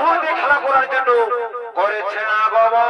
হতে খেলা করার জন্য করেছে না বাবা।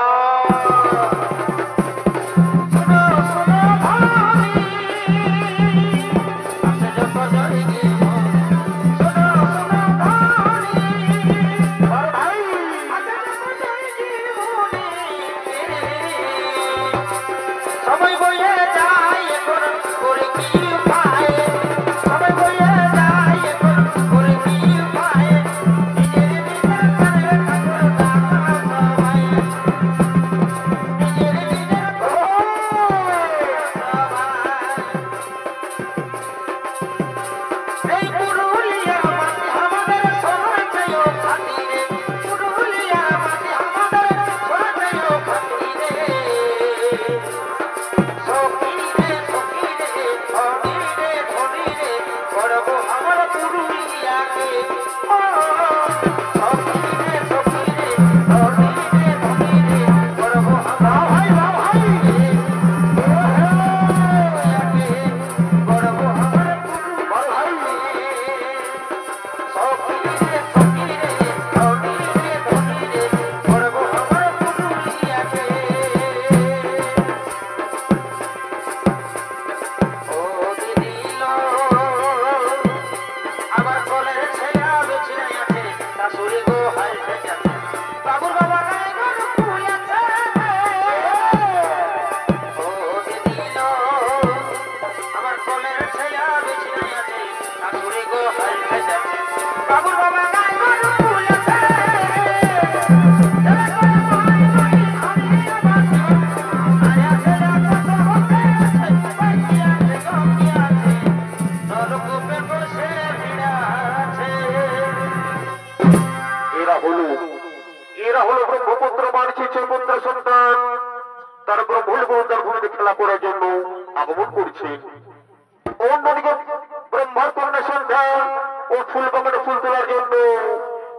খেলা করার জন্য আগমন করছে। অন্যদিকে ব্রহ্মার কন্যা সন্ধ্যা ও ফুল বাগানে ফুল তোলার জন্য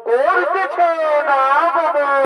করতেছে না আগমন।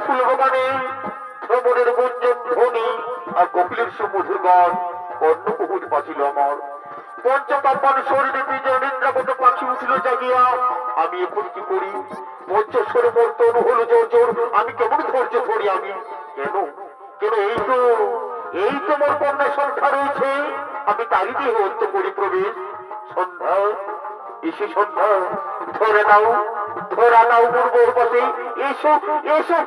ফুল বাগানে ভ্রমণের গুঞ্জন ধ্বনি আর কপিলের সুমধুর গান অন্নকুহুর বাঁচিল আমার। পঞ্চতাপন শরীরে বিজয় নিদ্রাগত পাখি উঠিল জাগিয়া। আমি এখন কি করি? পঞ্চস্বরে মর্তন হলো জোর, আমি কেমন ধৈর্য ধরি আমি? কেন কেন এই তো মোর কন্যা সন্ধ্যা রয়েছে, আমি তারই দিয়ে অন্ত করি প্রবেশ। সন্ধ্যা এসে সন্ধ্যা, ধরে নাও ধরা নাও পূর্বর বসে, এসো এসো।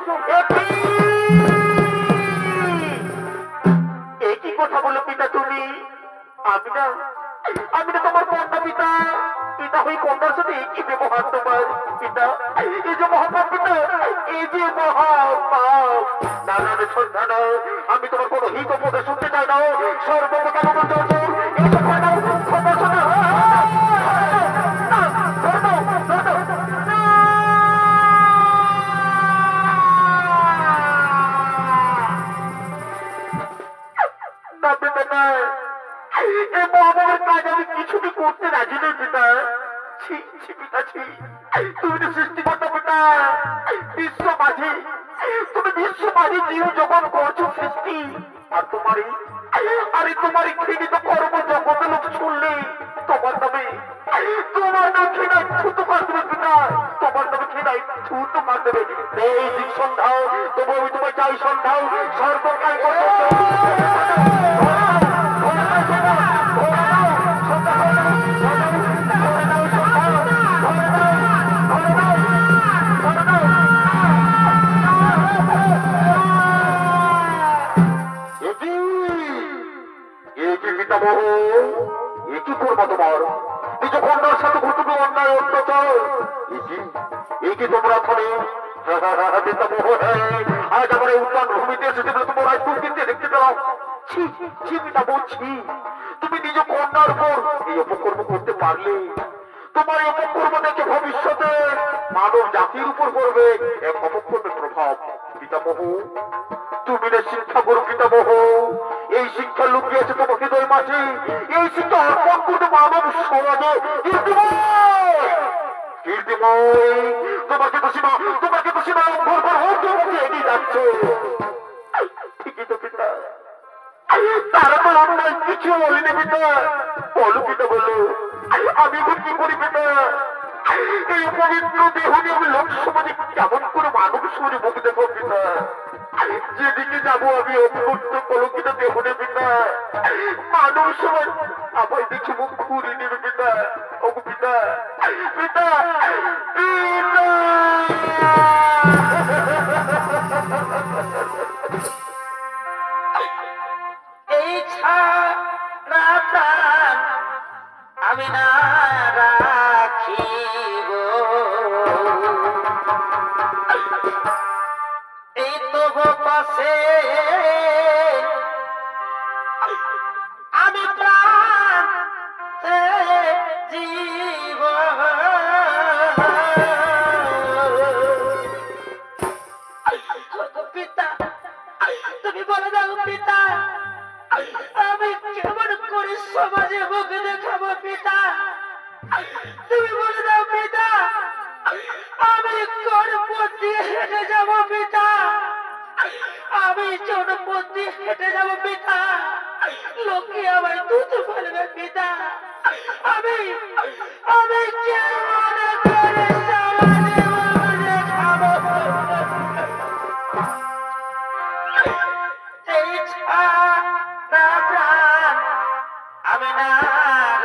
একই কথা বলো পিতা তুমি? আমি না তোমার কন্যা পিতা। পিতা হয়ে কন্যার সাথে কি ব্যবহার তোমার পিতা? এই যে মহাপাপ পিতা, এই যে মহাপাপ। না না সন্ধ্যা না, আমি তোমার কোনো হিত পদে শুনতে চাই না। সর্বপ্রথম আমার জন্য এসব কথা শোনা। এই মহাভাবের কাজ আমি কিছুটি করতে রাজি নই পিতা। তুমি তো সৃষ্টিকর্তা পিতা, বিশ্ব মাঝি। তুমি বিশ্ব মাঝি জীব যখন করছো সৃষ্টি, আর তোমারই ঘৃণিত কর্ম জগত লোক শুনলে তোমার নামে ঘৃণায় ছুতো মার দেবে পিতা। তোমার নামে ঘৃণায় ছুতো মার দেবে। এই দিক সন্ধ্যাও তবু আমি তোমায় চাই সন্ধ্যাও সর্বকাল কি করবো তোমার নিজ কন্যার সাথে ঘটবে অন্যায় অত্যাচার? কি তোমরা ধরে আজ আমার এই উদ্যান ভূমিতে এসেছে বলে তোমার রাজপুরকে দেখতে পেলাম। পিতা বলছি, তুমি নিজ কন্যার উপর এই অপকর্ম করতে পারলে তোমার এই অপকর্ম দেখে ভবিষ্যতে মানব জাতির উপর পড়বে এক অপকর্মের প্রভাব। পিতামহ তুমি না শিক্ষা করো পিতামহ, এই শিক্ষা লুকিয়েছে তোমার হৃদয় মাঝে। এই শিক্ষা অর্পণ করতে মানব সমাজে তোমাকে তো সীমা লঙ্ঘন করে এগিয়ে যাচ্ছে। ঠিকই তো পিতা, তারা তো অন্যায় কিছু বলিনি পিতা। বলো পিতা বলো, আমি এখন কি করি পিতা? এই পবিত্র দেহ নিয়ে আমি লোক সমাজে কেমন করে মানব সমাজে মুখ দেখো পিতা? যেদিকে যাবো আমি অপবিত্র কলঙ্কিত দেহ নিয়ে পিতা, মানব সমাজ আমার দেখে মুখ ঘুরিয়ে নেবে পিতা। ও পিতা পিতা এই ছাড়া প্রাণ আমি না রাখিব, এই তবু পাশে আমি প্রাণ জীব। পিতা তুমি বলে দাও পিতা, আমি কেমন করে সমাজে মুখ দেখাবো পিতা? তুমি বলে দাও পিতা, আমি কোন পথ দিয়ে হেঁটে যাবো পিতা? আমি জনপথ দিয়ে হেঁটে যাবো পিতা, লোকে আমায় দুধ বলবে পিতা। আমি কেমন করে সমাজে মুখ দেখাবো? এই ছাড়া প্রাণ আমি না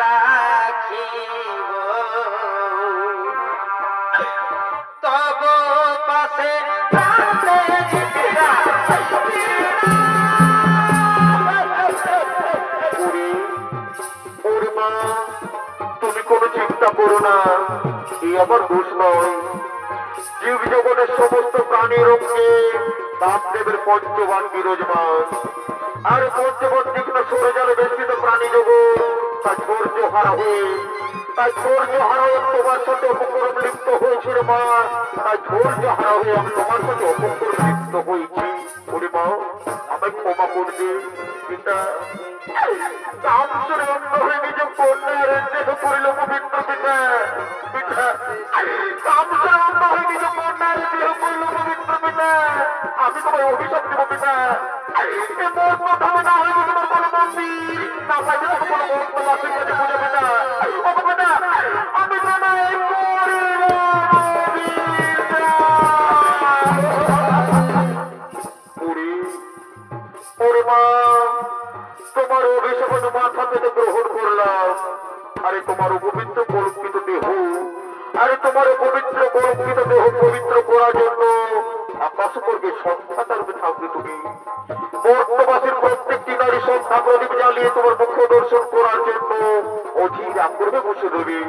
রাখিব, তবু পাশে তুমি কোনো চিন্তা করো না, এই আমার দোষ নয়। জীব জগতের সমস্ত প্রাণীর অঙ্গে বামদেবের পঞ্চবান বিরাজমান। আর পঞ্চবান তীক্ষ্ণ সৌরজালে বেষ্টিত প্রাণী জগৎ তা ধৈর্য হারা হয়ে তোমার সাথে অপকর্ম লিপ্ত হয়েছিল মা। তাই ধৈর্য হারা হয়ে আমি তোমার সাথে অপকর্ম লিপ্ত হয়েছি। ওরে মা, আমায় ক্ষমা করবে পিতা। কামসরে অন্য হয়ে নিজ কন্যার দেহ করিল পবিত্র পিতা। কামসরে অন্য হয়ে নিজ কন্যার দেহ করিল পবিত্র পিতা। আমি তোমায় অভিশাপ দেব পিতা। এ মোট কথা না হয়ে তোমার কোনো মন্দির না পাইলে তো কোনো মহত্ব বাসের কাছে বুঝাবে না। ও বেটা আমি তোমায় ওরে মা তোমার অভিশাপ মাথা পেতে গ্রহণ করলাম। আরে তোমার পবিত্র কলঙ্কিত দেহ, আরে তোমার পবিত্র কলঙ্কিত দেহ পবিত্র করার জন্য আকাশ করবে সন্ধ্যা তারবে থাকবে তুমি। বর্তবাসীর প্রত্যেকটি নারী সন্ধ্যা প্রদীপ জ্বালিয়ে তোমার মুখ দর্শন করার জন্য অধীর আগ্রহে বসে দেবে।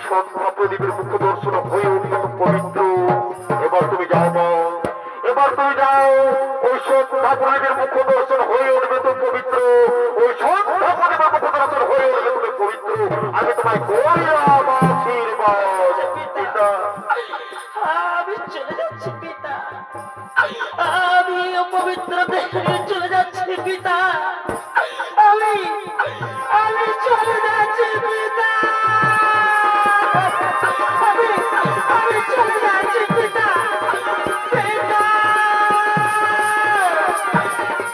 সন্ধ্যা প্রদীপের মুখ দর্শন হয়ে উঠবে পবিত্র। এবার তুমি যাও মা, এবার তুমি যাও। ওই সন্ধ্যা প্রদীপের মুখ দর্শন হয়ে উঠবে তো পবিত্র। ওই সন্ধ্যা প্রদীপের মুখ দর্শন হয়ে উঠবে তুমি পবিত্র। আমি তোমায় করিলাম আশীর্বাদ। পিতা আমি চলে যাচ্ছি পিতা, আমি পবিত্র দেহে চলে যাচ্ছি পিতা, আমি আমি চলে যাচ্ছি পিতা, আমি আমি চলে যাচ্ছি পিতা, পিতা,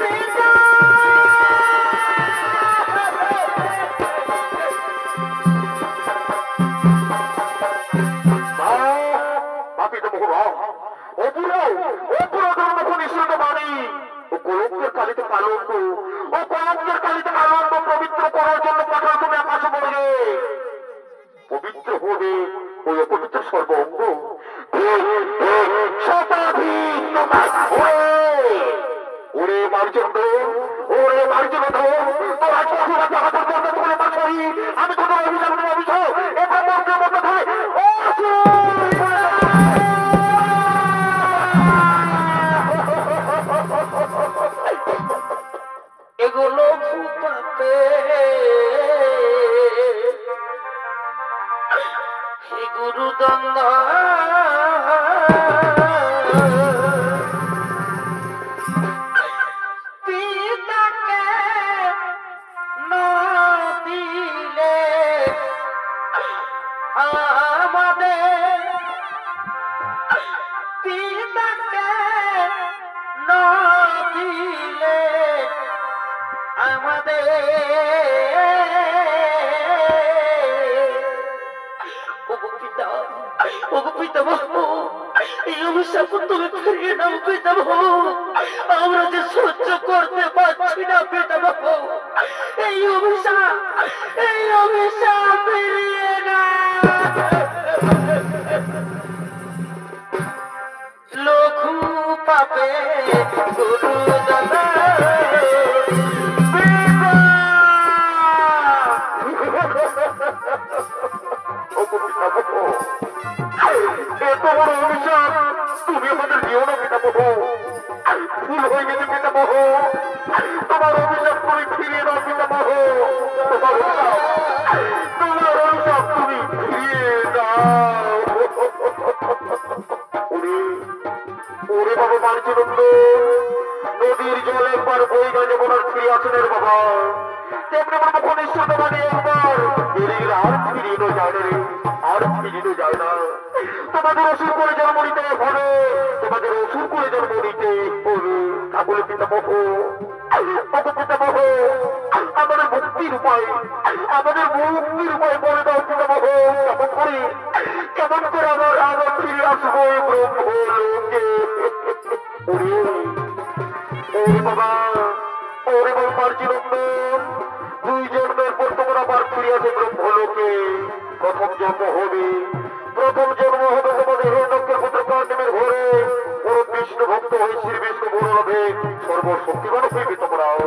পিতা। কালিতে কালঙ্ক, ও কলঙ্কের কালিতে কালঙ্ক পবিত্র করার জন্য পাঠাও তুমি আকাশে বলে পবিত্র হবে ওই অপবিত্র সর্বঙ্গ। ওরে মার্জন্ড, ওরে মার্জন্ড, তোর আজ অসুরাতে হাতের করবে তোমার পাশরি। আমি তোদের অভিশাপ নিয়ে অভিশাপ এবার মন্ত্রের মধ্যে থাকে এগুলো ফুপাতে, হে গুরুদন্ড পিতাকে না দিলে আমাদের, পিতাকে না দিলে আমাদের এই অভিশাপ তুমি ফিরিয়ে নাও পিতামহ। আমরা যে সহ্য করতে পারছি না পিতামহ, এই অভিশাপ ফিরিয়ে নাও। লঘু পাবে গুরু দাদা এত বড় অভিশাপ তুমি আমাদের দিও না পিতামহ। ভুল হয়ে গেছে পিতামহ, তোমার অভিশাপ তুমি ফিরিয়ে দাও পিতামহ। তোমার অভিশাপ তুমি ফিরিয়ে দাও। ওরে বাবা মার্জনন্দ, নদীর জল একবার বই গেলে যেমন আর ফিরে আসেন বাবা, তেমনি আমার মুখ নিশ্চিত মানে একবার বেরিয়ে আর ফিরিয়ে যায় রে, আর ফিরিয়ে যায় না। তোমাদের অসুর করে জন্ম নিতে হবে, তোমাদের অসুর করে জন্ম নিতে হবে। তাহলে পিতামহ, পিতামহ আমাদের মুক্তির উপায়, আমাদের মুক্তির উপায় বলে দাও পিতামহ। কেমন করে আমার আবার ফিরে আসবো ব্রহ্মলোকে। ওরে বাবা, ওরে বাবা মার্জনন্দন, দুই জন্মের পর তোমার আবার ফিরে আসে ব্রহ্মলোকে। প্রথম জন্ম হবে, প্রথম জন্ম হবে তোমাদের হিরণ্যকের পুত্র কার্তিকের ঘরে। পরম বিষ্ণু ভক্ত হয়ে শ্রী বিষ্ণু বড় সর্বশক্তিমান হইবে তোমরাও।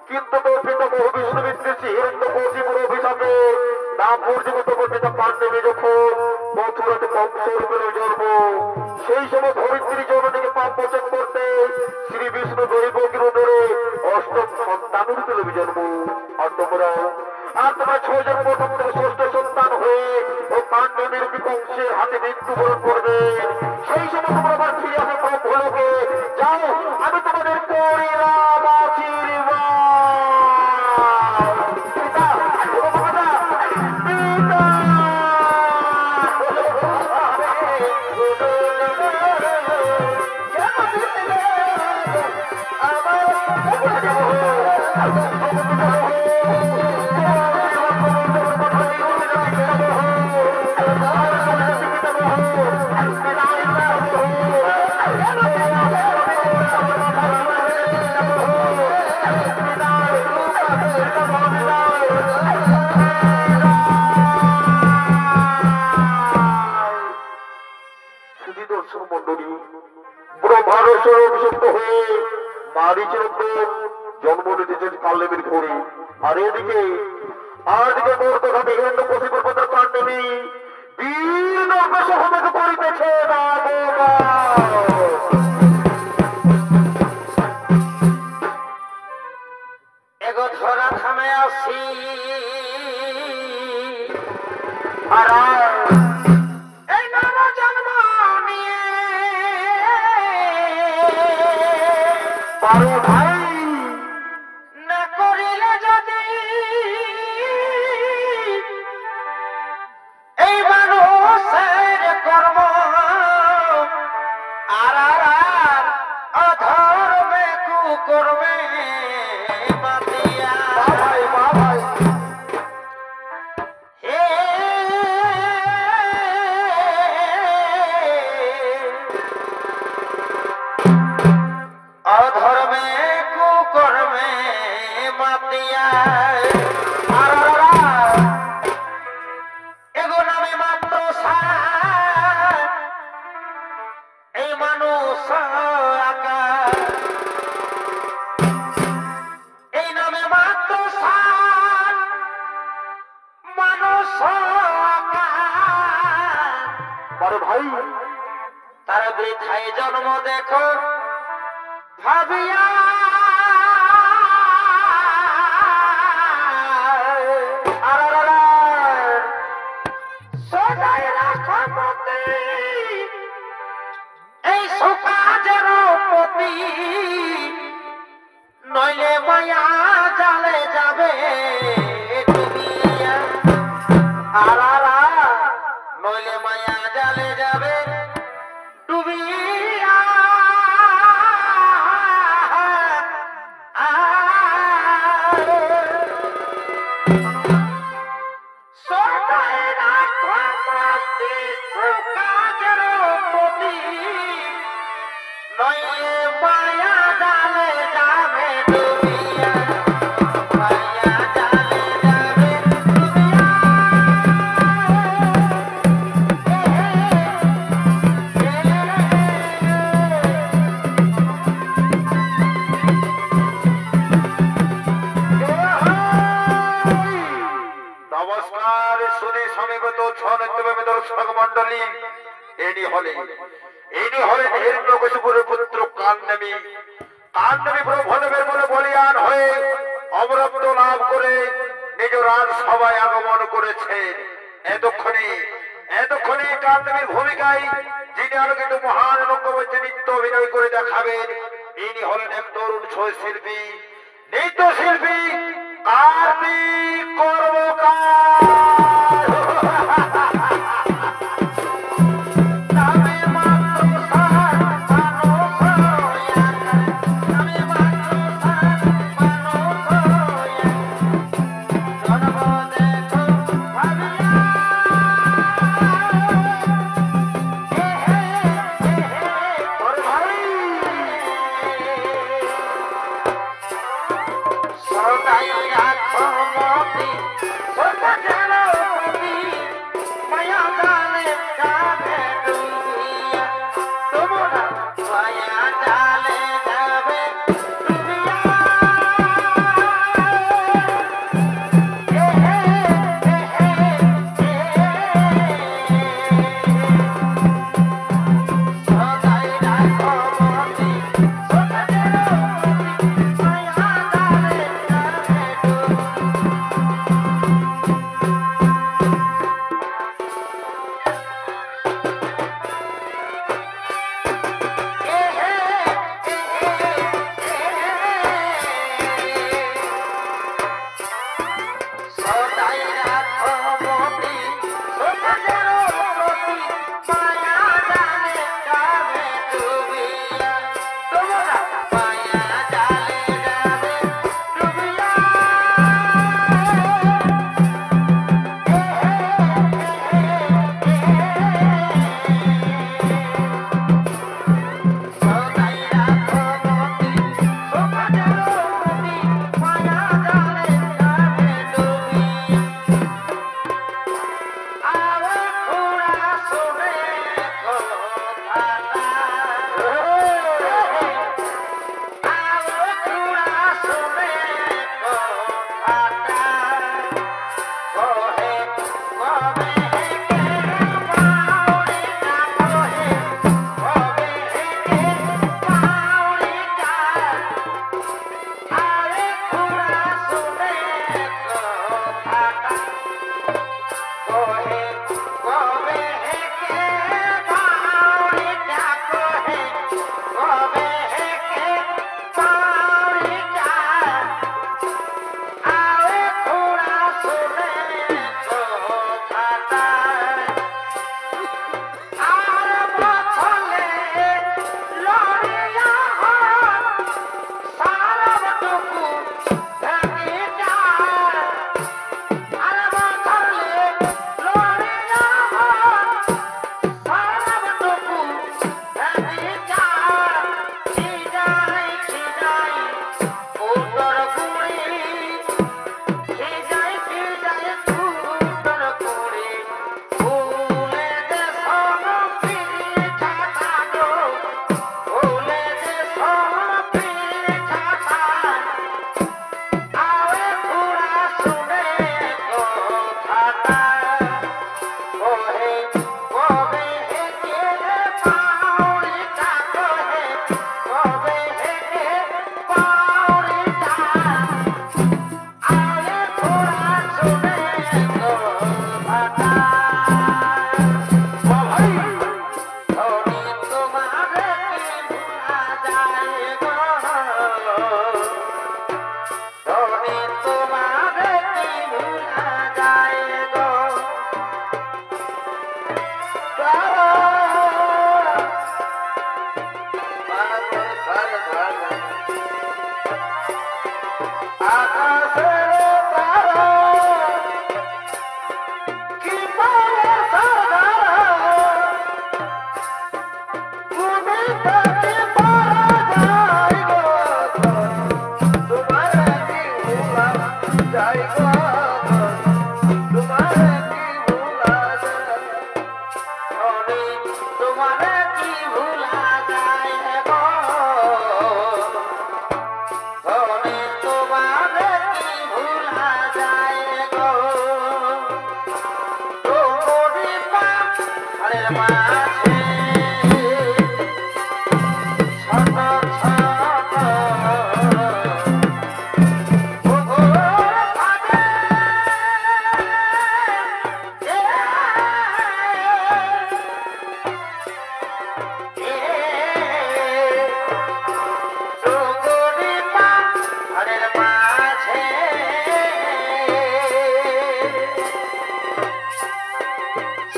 কিন্তু তোর পিতামহ বিষ্ণু বিদ্বেষী হিরণ্যকশি পুরো অভিশাপে নাম পর্যন্ত তোমার পিতা পাণ্ডবে যখন মথুরাতে কংসের উপরে জন্ম, সেই সময় ধরিত্রী জননীকে পাপ মোচন করতে শ্রী বিষ্ণু দৈব কিরণের অষ্টম সন্তান রূপে জন্ম। আর তোমরা 6 জন প্রথম থেকে 6ষ্ঠ সন্তান হয়ে ও পাণ্ডবের কংসের হাতে মৃত্যুবরণ করবে। সেই সময় তোমরা আবার ফিরে আসে ব্রহ্মলোকে। যাও, আমি তোমাদের করিলাম আশীর্বাদ। পিতা, পিতা, পিতা। আমার মারিচের উপর জন্ম নিতেছেন কালেমের পরে। আর এদিকে মোর কথা হিরণ্য কশিপুর পদের কাণ্ডনী বীর নরকাসুর হোমকে করিতেছে না বাবা। এগো ধরা থামে আসি আর এই নর জন্ম নিয়ে পারো ভাই না করিলে যদি এই মানুষের কর্ম আর অধর্মে কুকর্মে মাতিয়া ভাই ভাই হে অধর্মে কুকর্মে মাতিয়া এগো নামে মাত্র সার এই মানুষ আকার এই নামে মাত্র সার মানুষ আকার পারো ভাই তার বৃথায় জন্ম দেখো ভাবিয়া সদাই রাষ্ট্রপতি এই সুকাজের পতি নইলে মায়া জালে যাবে ডুবিয়া নইলে মায়া জালে যাবে ডুবিয়া সদাই রাষ্ট্রপতি সুকাজের পতি নইলে মায়া জালে যাবে ডুবিয়া মায়া জালে যাবে ডুবিয়া নমস্কার শুনে সমবেত ছন্দ্রপ্রেমী দর্শক মন্ডলী, ইনি হলেন হিরণ্যকশিপুরের পুত্র কাণ্ডনী প্রভলের বলে বলিয়ান হয়ে অমরত্ব লাভ করে নিজ রাজসভায় আগমন করেছেন। এতক্ষণে কাণ্ডনীর ভূমিকায় যিনি আরো কিন্তু মহান রঙ্গমঞ্চে নৃত্য অভিনয় করে দেখাবেন, ইনি হলেন এক তরুণ শিল্পী, নৃত্যশিল্পী কার্তিক কর্মকার। নামে মাত্র সার মানুষ নামে মাত্র সার মানুষ জন্ম দেখো ভাবিয়া ওরে ভাই সদাই রাষ্ট্রপতি সুকাজের পতি মায়া জালে যাবে ডুবিয়া তোমরা মায়া জালে যাবে ডুবিয়া সদাই রাষ্ট্রপতি সুকাজের পতি মায়া জালে যাবে ডুবিয়া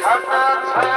Tomorrow,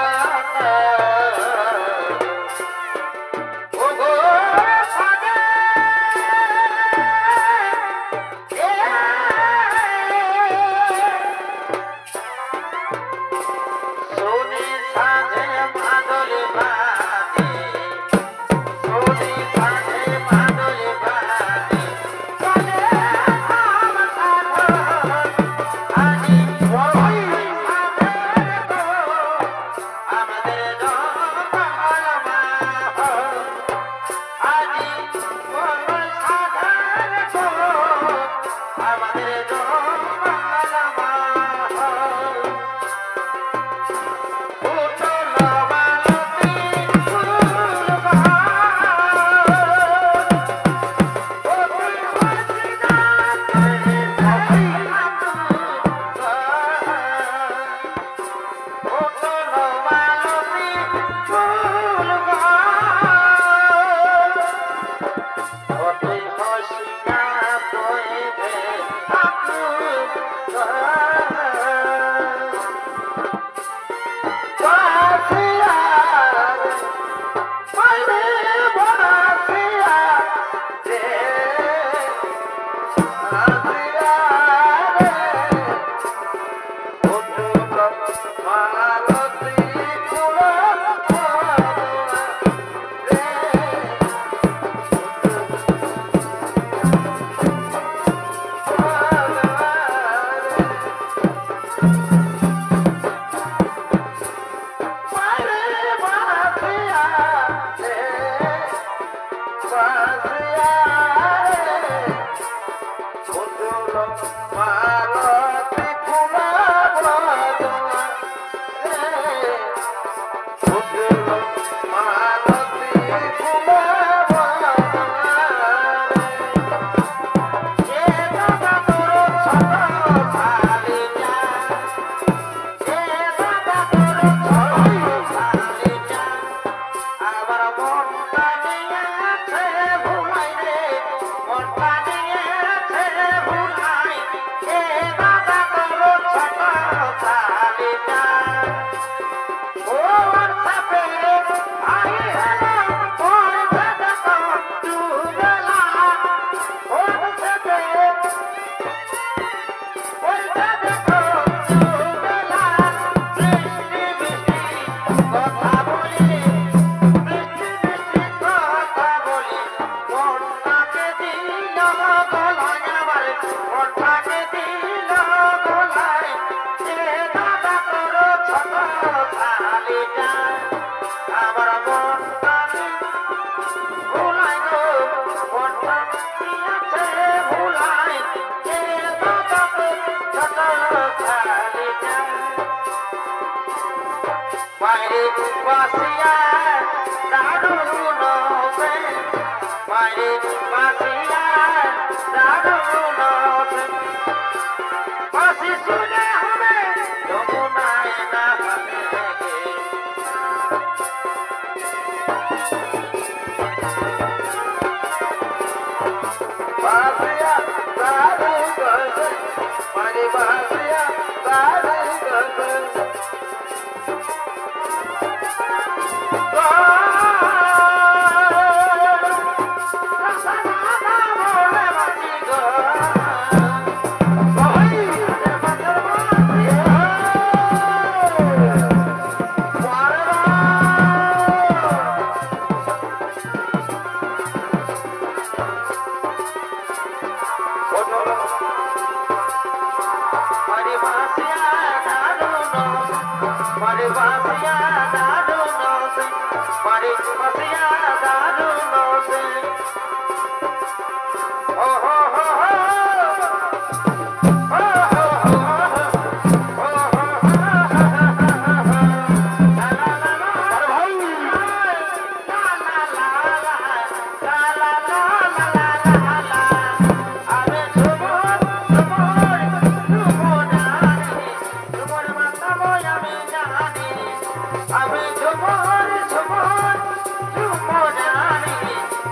tomorrow, tomorrow,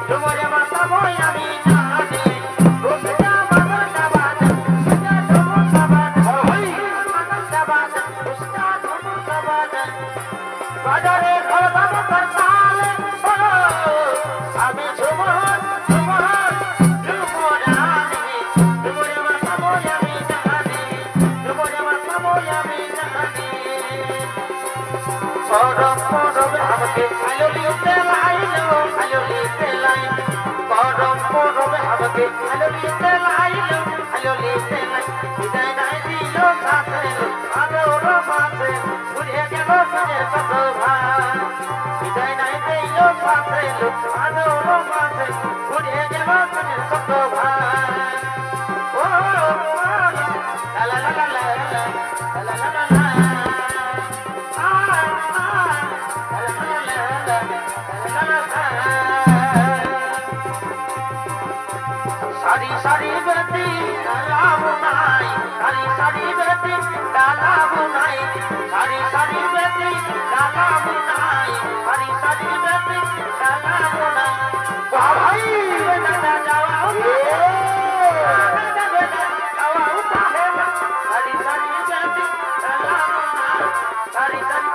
tomorrow, আমি জানি পরম পরম আমাকে আলোলিতে লাইলো আলোলিতে লাই পরম পরম আমাকে আলোলিতে লাইলো আলোলিতে লাই বিদায় নাই দিল সাথে আলোর মাঝে ঘুরে গেল মনে কত ভাই বিদায় নাই দিল সাথে আলোর মাঝে ঘুরে গেল মনে কত ভাই ও লা লা লা লা লা লা লা লা লা সারি সারি বেটি ডালাব নাই সারি সারি বেটি ডালাব নাই সারি সারি বেটি ডালাব নাই সারি সারি বেটি ডালাব নাই ভাই দাদা যাও সারি সারি বেটি ডালাব নাই সারি সারি ডালাব নাই সারি সারি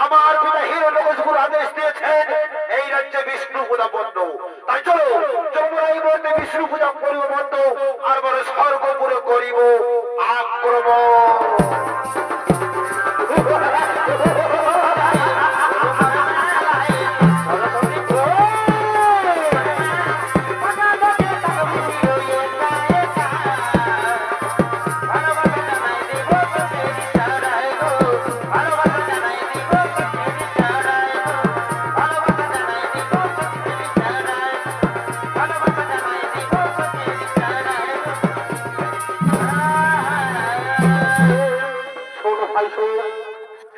আমার পিতা হিরণ্যকশিপুর আদেশ দিয়েছেন এই রাজ্যে বিষ্ণু পূজা বন্ধ। তাই চলো তোমরা এই মধ্যে বিষ্ণু পূজা করিব বন্ধ, আর বলে স্বর্গপুরে করিব আক্রমণ।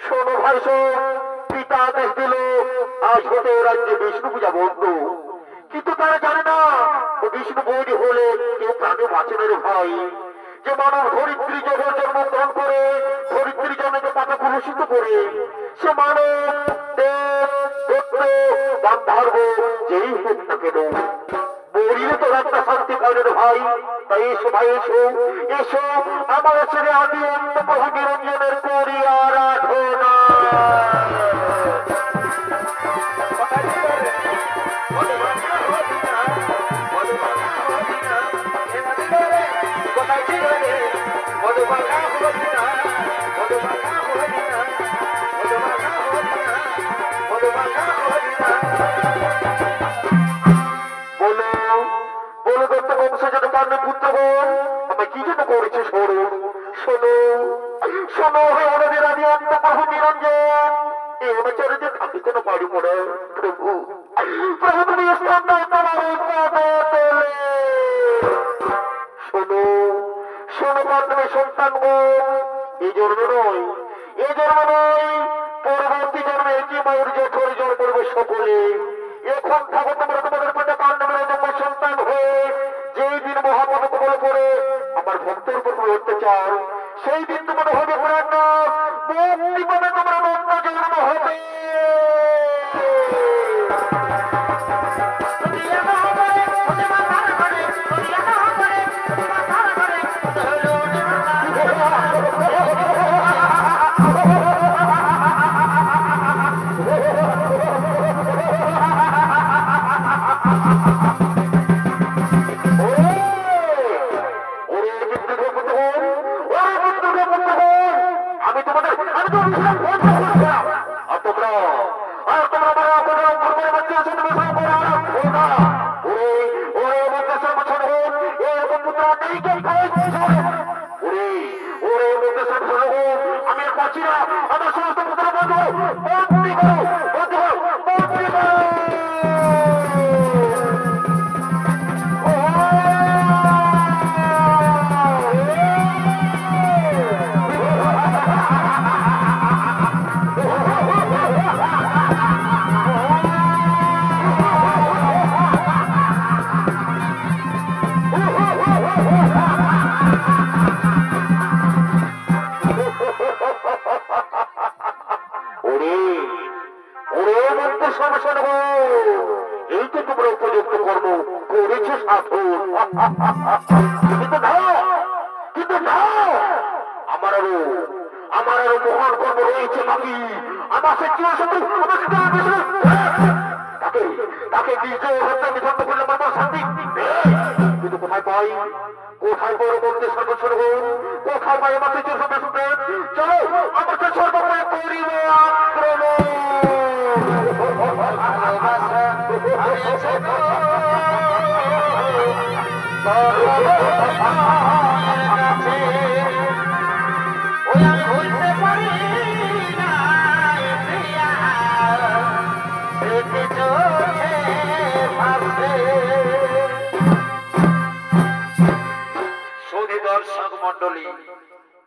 শোনো ভাই, পিতা আদেশ দিল আজ হতে রাজ্যে বিষ্ণু পূজা বন্ধ, কিন্তু তারা জানে না ও বিষ্ণু বৈরী হলে কেউ প্রাণে বাঁচে না রে ভাই। যে মানব ধরিত্রী জগৎ জন্মগ্রহণ করে ধরিত্রী জনকে পাতা প্রদর্শিত করে, সে মানব গান্ধর্ব যেই হোক না কেন বলিলে তো একটা শান্তি পাইল রে ভাই। তাই এসো ভাই, এসো এসো আমার ছেলে আদি অন্ত প্রভু নিরঞ্জনের করি আরাধনা। আমায় কি জন্য করেছে শোনো শোনো শোনো হে ওনাদের আদি অন্ত প্রভু নিরঞ্জন, এই অনুচারে যে থাকিতে না পারিব না প্রভু। প্রভু তুমি স্থান দাও তোমার পদতলে। শোনো শোনো পাত্রে সন্তান গো, এই জন্ম নয়, এই জন্ম নয়, পরবর্তী জন্মে একই মৌর্য পরিজন করবে সকলে। এখন থাকো তোমরা তোমাদের পেটে কাণ্ড সন্তান হয়ে করে আমার ভক্তের উপর কোনো অত্যাচার সেই বিন্দু মনে হবে মুক্তি পাবে তোমরা নন্দ জন্ম হবে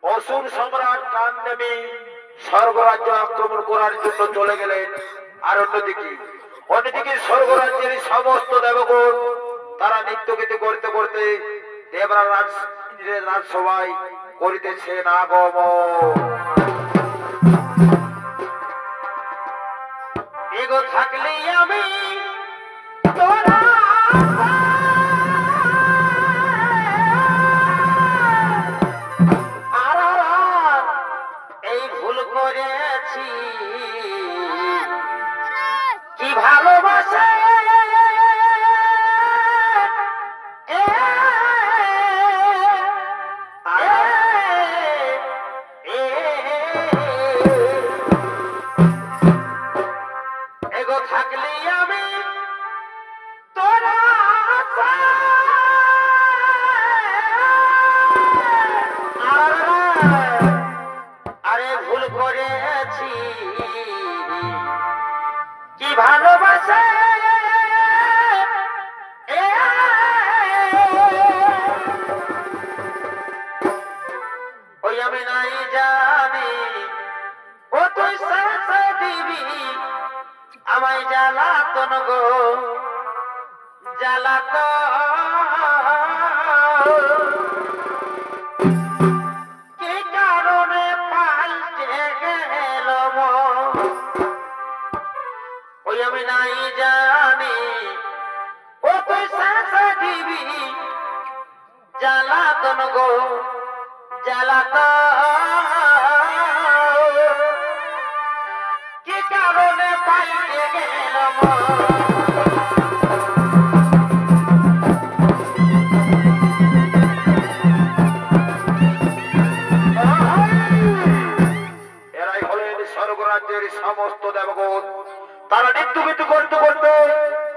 অসুর সম্রাট কান্দেবী স্বর্গরাজ্য আক্রমণ করার জন্য চলে গেলেন। আর অন্যদিকে স্বর্গরাজ্যের সমস্ত দেবগণ তারা নৃত্য গীতি করতে করতে দেবরাজ রাজসভায় করিতেছেন আগমন। এগো থাকলে আমি তোরা করেছি কি ভালোবাসে এগো থাকলে আমি তোরা করেছি কি ভালোবাসে ওই আমি নাই জানি ও তুই সাথে দিবি আমায় জ্বালাতন গো আমি নাই জানি ও তুই সাথে দিবি জ্বালাতন গো কি কারণে পাইতে গেলাম এরাই হলেন স্বর্গরাজ্যের সমস্ত দেবগণ। তারা নৃত্য গীতি করতে করতে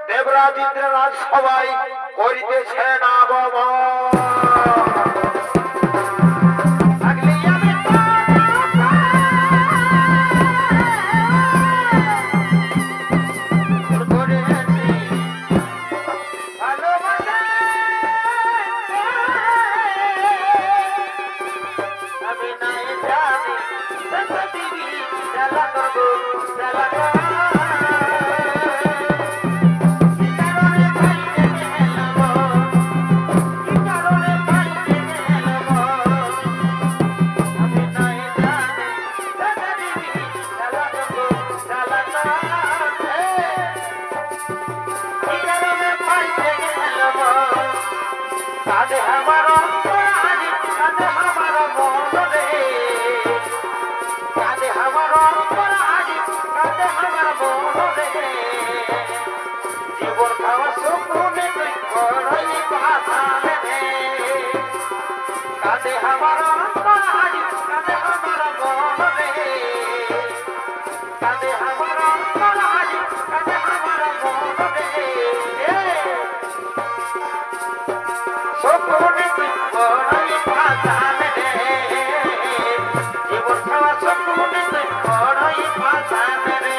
দেবরাজ ইন্দ্ররাজ সবাই করিতেছেন আগমন। কাঁদে আমার অন্তর আজি কাঁদে আমার মন রে কাঁদে আমার অন্তর আজি কাঁদে আমার মন রে জীবন খাওয়া সুকুনে তুই করই পাতালে রে কাঁদে আমার অন্তর আজি কাঁদে আমার মন রে কাঁদে আমার অন্তর আজি কাঁদে আমার মন রে সুকুনে তুই করই পাতালে রে জীবন খাওয়া সুকুনে তুই করই পাতালে রে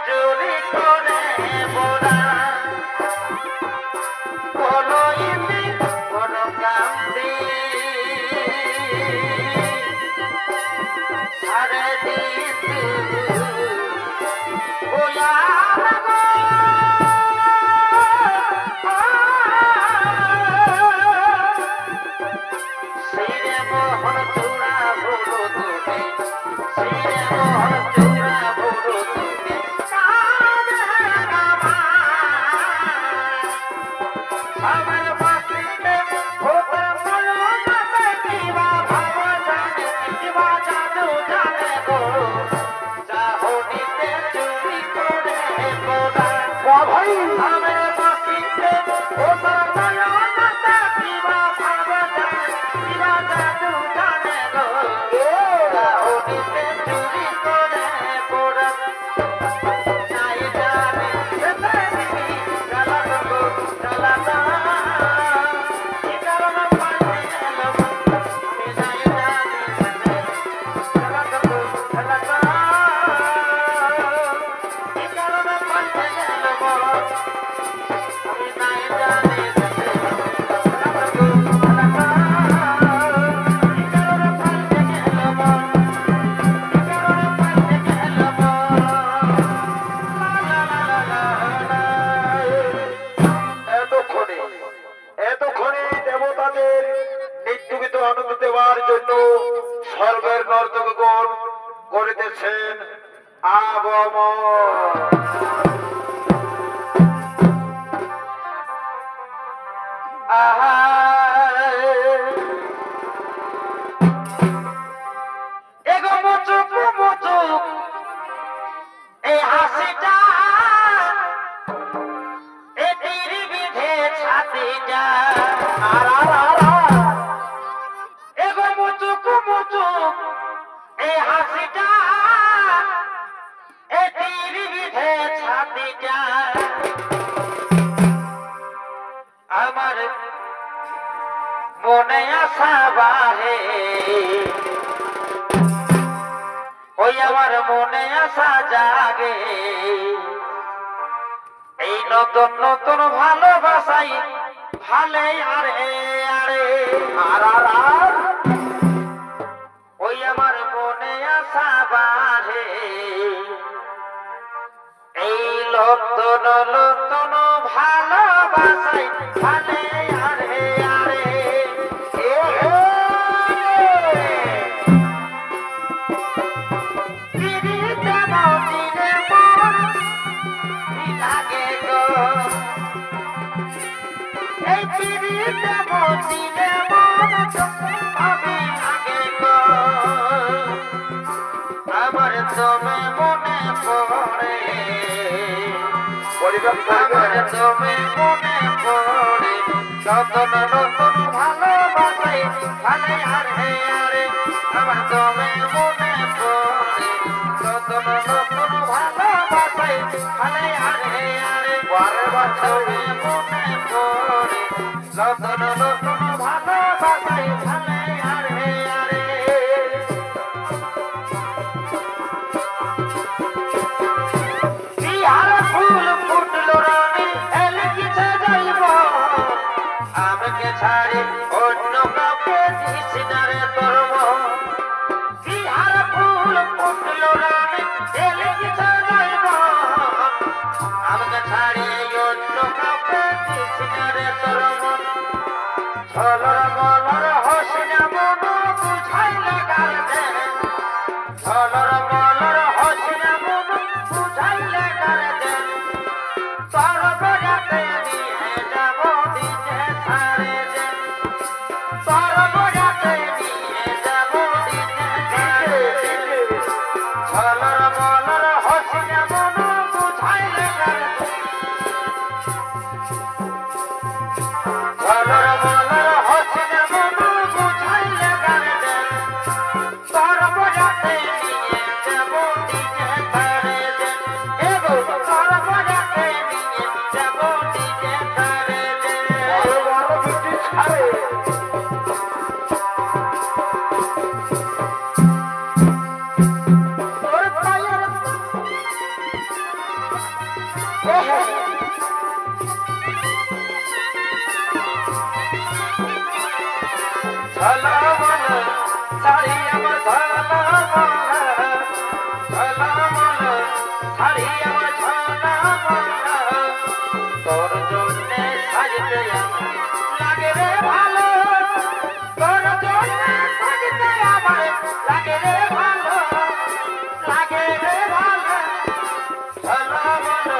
চুরি করে বোরা কোনো ইতি কোনো কান্দি সারে দিতু ওয়া সিরে মোহন চূড়া ভুলো তুমি সিরে মোহন চূড়া ভুলো তুমি আমার বাসিতে ওপর মলমতে কিবা ভাব জানে কিবা জাদু জানে গো চাহনিতে চুরি করে বোরা ভাই আমার বাসিতে ওপর মলমতে কিবা ভাব জানে কিবা জাদু জানে গো চাহনিতে চুরি করে বোরা নাই জানে সেদিকে গালা গো গালা এতক্ষণে দেবতাদের নৃত্যগীত আনন্দ দেওয়ার জন্য স্বর্গের নর্তকগণ করিতেছেন আগমন। এগো মুচুক মুচুক এই হাসিটা এটির বিধে ছাতিটা এগো মুচুক মুচুক এই হাসিটা এটির বিধে ছাতিটা আমার মনে আশা বাহে ওই আমার মনে আশা জাগে এই নতুন নতুন ভালোবাসাই ভালে আরে আরে আর ওই আমার মনে আশা বাহে এই নতুন নতুন ভালোবাসাই ভালে আরে আরে এই পিড়িতে বসিলে মন আমি লাগে গো আমার তুমি মনে পড়ে আমার তুমি মনে পড়ে নতুন নতুন ভালোবাসাই ভালে আরে আরে আমার তুমি মনে পড়ে নতুন নতুন ভালোবাসা বাসায় খালে আরে আরে পরে বাছনে মনে পড়ে নতুন নতুন ভালোবাসায় খালে আরে আরে বিহার ফুল ফুটলো রানী এলে কিছে যাইব আমাকে ছাড়ে অন্য কাউকে দিস না রে তোর মন বিহার ফুল ফুটলো রানী এলে কিছে যাইব আমাকে ছাড়ে অন্য কাউকে দিস না রে তোর মন ছলর মলর হসিনা মন বুঝাইলে গাল দে ছলর মলর হসিনা মন বুঝাইলে গাল দে তোর বজাতে নিয়ে যাব দিতে ছাড়ে দে তোর বজাতে নিয়ে যাব দিতে ছাড়ে দে ছলর মলর হসিনা মন বুঝাইলে গাল দে ছলর মলর হসিনা মন বুঝাইলে গাল দে তোর বজাতে নিয়ে যাব দিতে ছাড়ে দে এগো তোর বজাতে নিয়ে যাব দিতে ছাড়ে দে তোর পায়ের ঝলমল শাড়ি আমার ঝলমল ঝলমল শাড়ি আমার ঝলমল তোর জন্যে সাজতে লাগে রে ভালো তোর জন্যে সাজতে আমার লাগে রে ভালো লাগে রে ভালো ঝলমল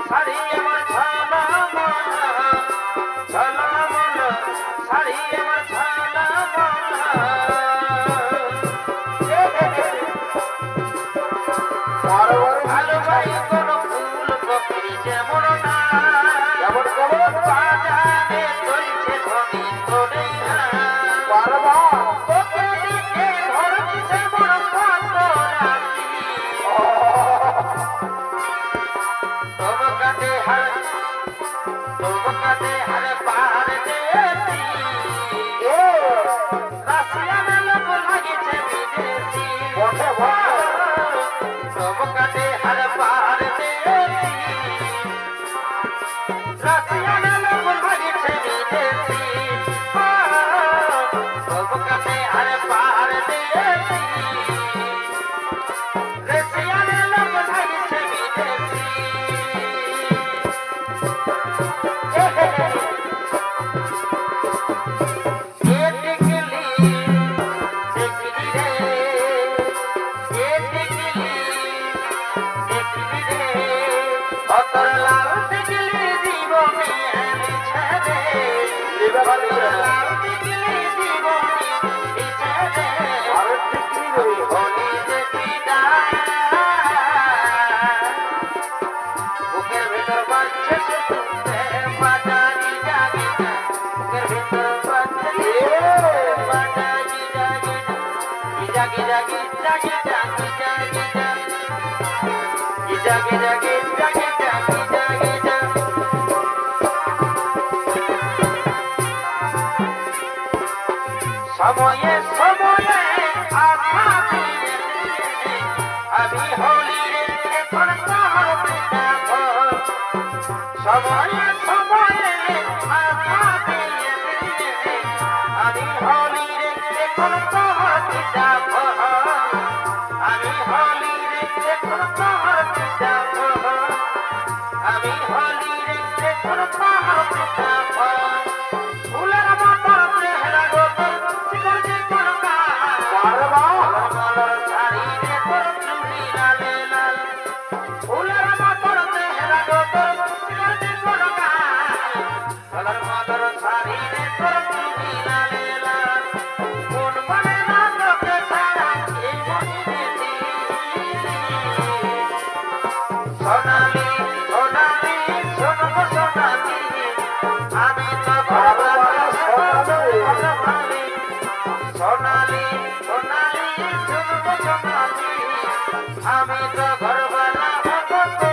শাড়ি আমার ঝলমল ঝলমল শাড়ি আমার ভালো ভাই কোন ফুল পক্ষী যেমন না বাজারে চলছে ধনী তোরে তোকে দিকে ধরছি যেমন কত রাখি তোমাকে হার পার দেছি রাশিয়ান লোক লাগিছে বিদেশি তোমাকে হার পার দেছি রাশিয়ান লোক লাগিছে বিদেশি তোমাকে হার পার দেছি রাশিয়ান লোক লাগিছে বিদেশি বুকের ভেতর বাজছে শুনতে বাজাজি জাগি না বুকের ভেতর বাজছে বাজাজি জাগি না জাগি জাগি জাগি জাগি জাগি জাগি জাগি জাগি জাগি জাগি সময়ে সময়ে আশা দিয়ে আমি হলি রে এখন তাহার পিতা সময়ে সময়ে আশা দিয়ে আমি হলি রে এখন তাহার পিতা আমি হলি রে এখন তাহার পিতা আমি হলি রে এখন তাহার পিতা ফুলের মতো চেহারা গোতে শিকড় যে কোন মালার শাড়ি রে তোর চুড়ি লালে লাল ফুলের মতো চেহারা গোতে শিকড় যে কোন মালার শাড়ি রে তোর চুড়ি লালে লাল কোন মানে না তোকে ছাড়া এই মহিনেছি সোনালি সোনালি সোনগো সোনালি আমি তো সোনালি সোনালি সোনালি সোনগো সোনালি আমি তো ঘরবালা ভগতে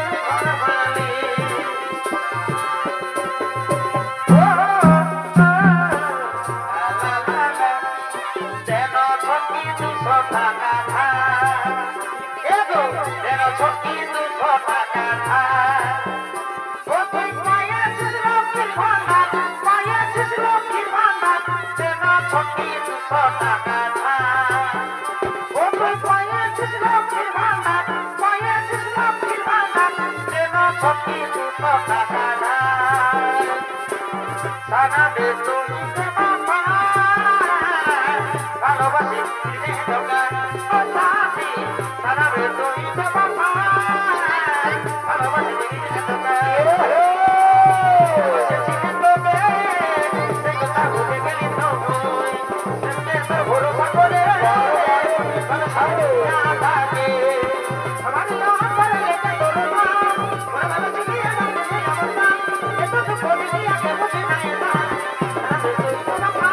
ছকি 200 টাকা ধার ও তুই পাইয়াছিস লক্ষ্মীর ভান্ডার পাইয়াছিস লক্ষ্মীর ভান্ডার দেন ছকি 200 টাকা ধার ও তুই পাইয়াছিস লক্ষ্মীর ভান্ডার পাইয়াছিস লক্ষ্মীর ভান্ডার দেন ছকি 200 টাকা ধার সারা দেশ তুই বাবা ভালোবাসি দিনে দোকান ও সাথী সারা দেশ তুই বাবা ভালোবাসি দিনে দোকান বসেছিলেন তোকে সে কথা ভুলে গেলি তুই দেশের ভরসা করে ভালো সাথে থাকে আমার লোক করে লেখা তোর মা ভালো চিনি আমার অবস্থা এত তো বলি আগে বুঝি নাই না সারা দেশ তুই বাবা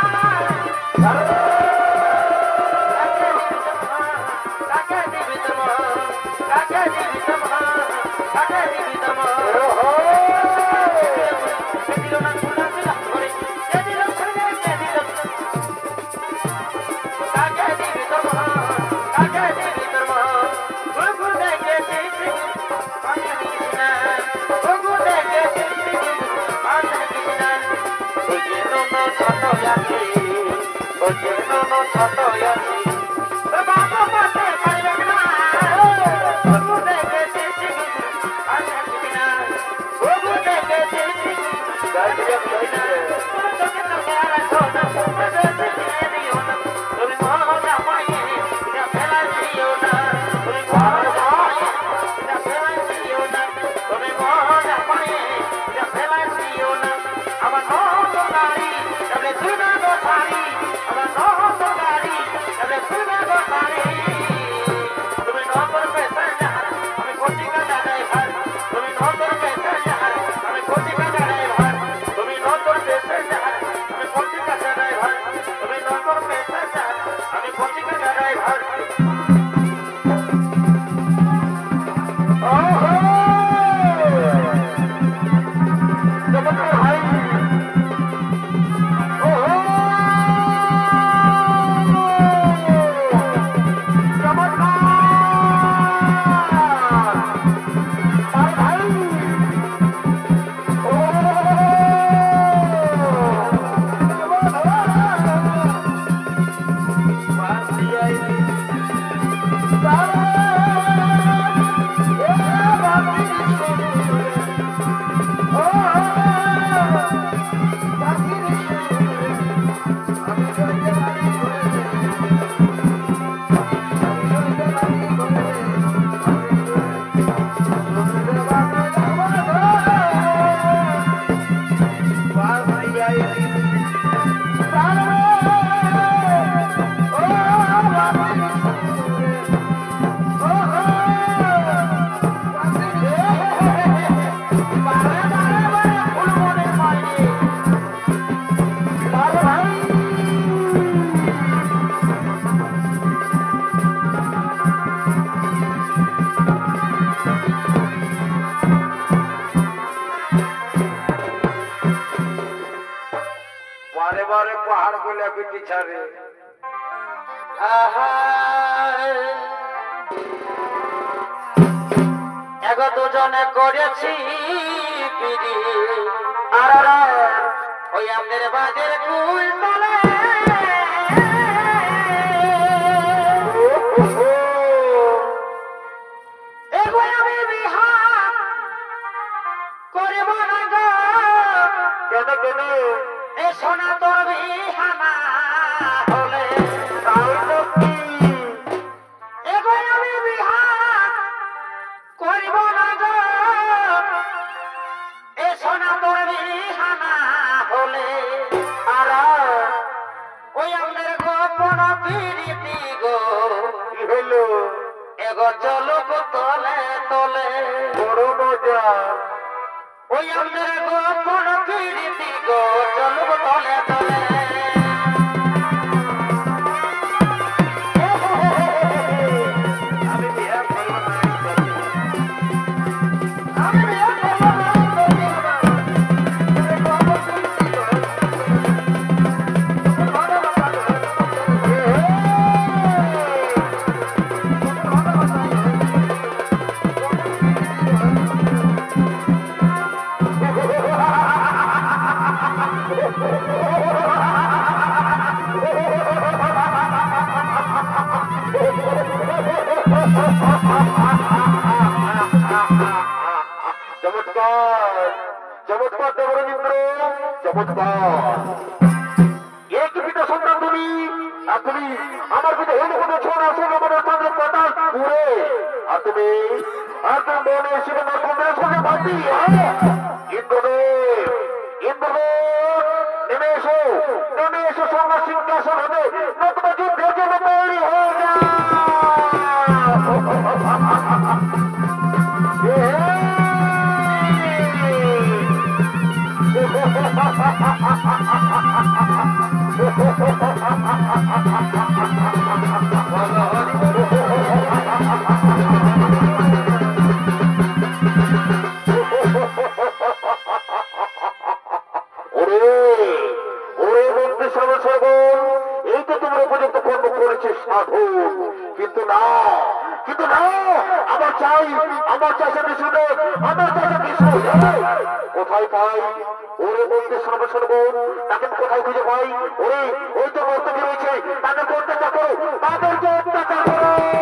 বারে বারে পাহাড় বলে পিটি ছাড়ে এগো দুজনে করেছি পিড়ি আর ওই আমাদের বাজের কুল তলে এগো আমি বিহা করব না গো কেন কেন এ সোনা তোর বিহানা হলে তাই তো কি এগো আমি বিহা করব না গো এ সোনা তোর বিহানা হলে আর ওই আমাদের গোপন প্রীতি গো কি হলো এগো চলো গো তলে তলে বড় মজা ওই আমাদের গোপন প্রীতি গো চলো গো তলে তলে আমি বিয়া করব না আমি বিয়ে করব না চমৎকার চমৎকার দেবরেন্দ্র চমৎকার এক পিতা সন্তান তুমি আর তুমি আমার পিতা হইল কোনো ছোট আসলে আমাদের সঙ্গে পাতাল পুরে আর তুমি মনে এসে আমার কন্যার সঙ্গে বাঁধি ইন্দ্রদেব ইন্দ্রদেব নেমে এসো সঙ্গে সিংহাসন হবে নতুন যুদ্ধের জন্য তৈরি হয়ে যায় এই তো তোমার উপযুক্ত কর্ম করেছে সাধু কিন্তু না আমার চাই সে বিষ্ণু আমার চাই সে বিষ্ণু কোথায় পাই ওরে বলতে শোনবো তাকে কোথায় খুঁজে পাই ওরে ওই তো বর্তমানে রয়েছে তাদেরকে অত্যাচার করো তাদেরকে অত্যাচার করো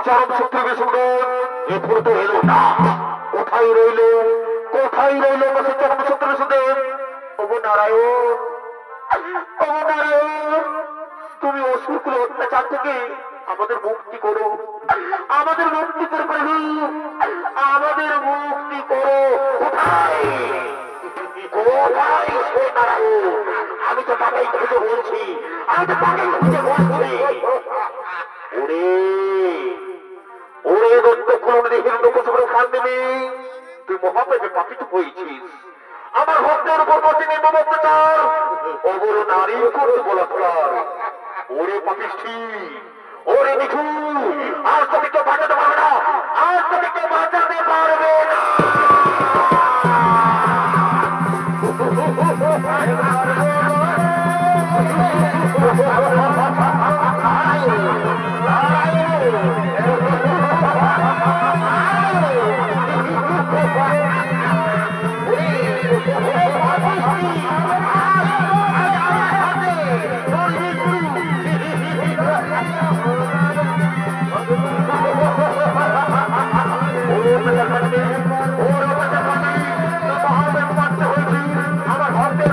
চরম শক্তি বিষ্ণু এরপরে তো এলো না কোথায় রইল সে চরম শক্তি বিষ্ণু নারায়ণ তুমি অসুরকুল অত্যাচার থেকে আমাদের মুক্তি করো আমাদের মুক্তি করো কোথায় সে নারায়ণ আমি তো তাকেই খুঁজে বলছি ওরে তুই মহাপেটে পাপিত হয়েছিস আমার ভক্তের উপর বসে নেব অত্যাচার অবর নারী করতে বলাৎকার ওরে পাপিষ্ঠি ওরে নিখু আজ তুমি কেউ বাঁচাতে পারবে না আমার ভক্তের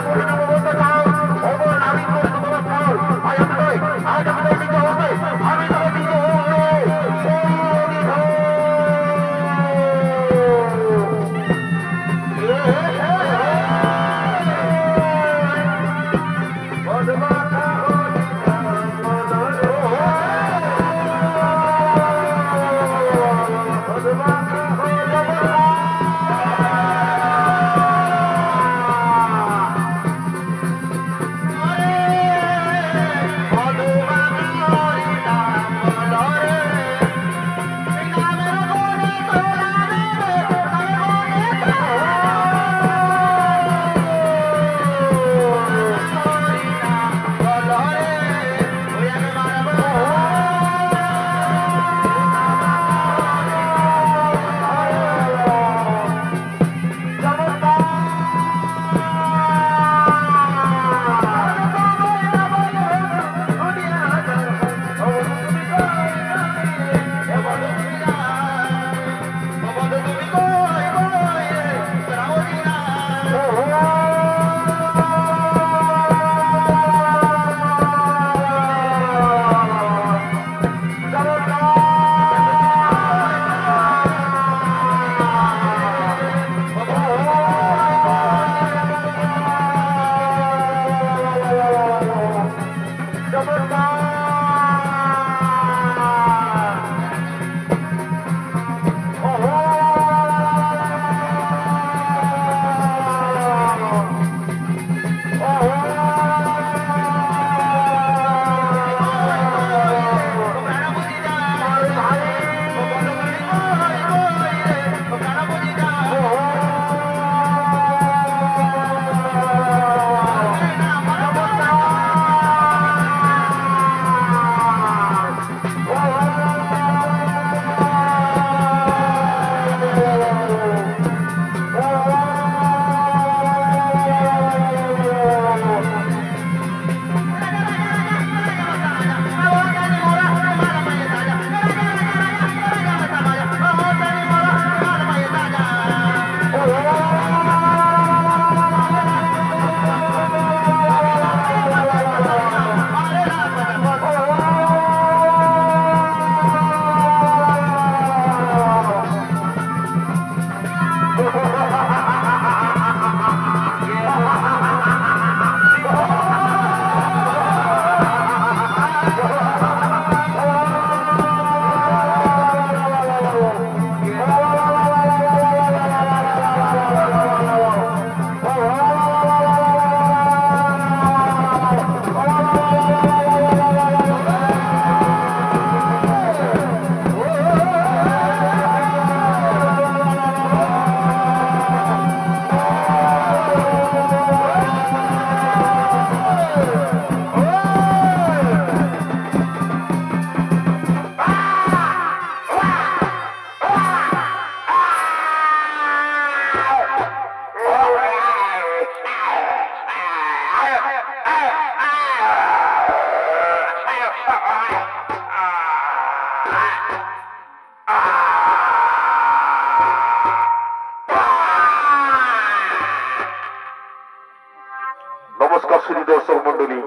সুধী দর্শক মন্ডলী,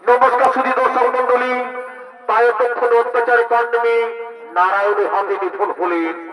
নমস্কার সুধী দর্শক মন্ডলী। তাই তখন অত্যাচার কাণ্ডে নারায়ণের হাতে নিধন হলেন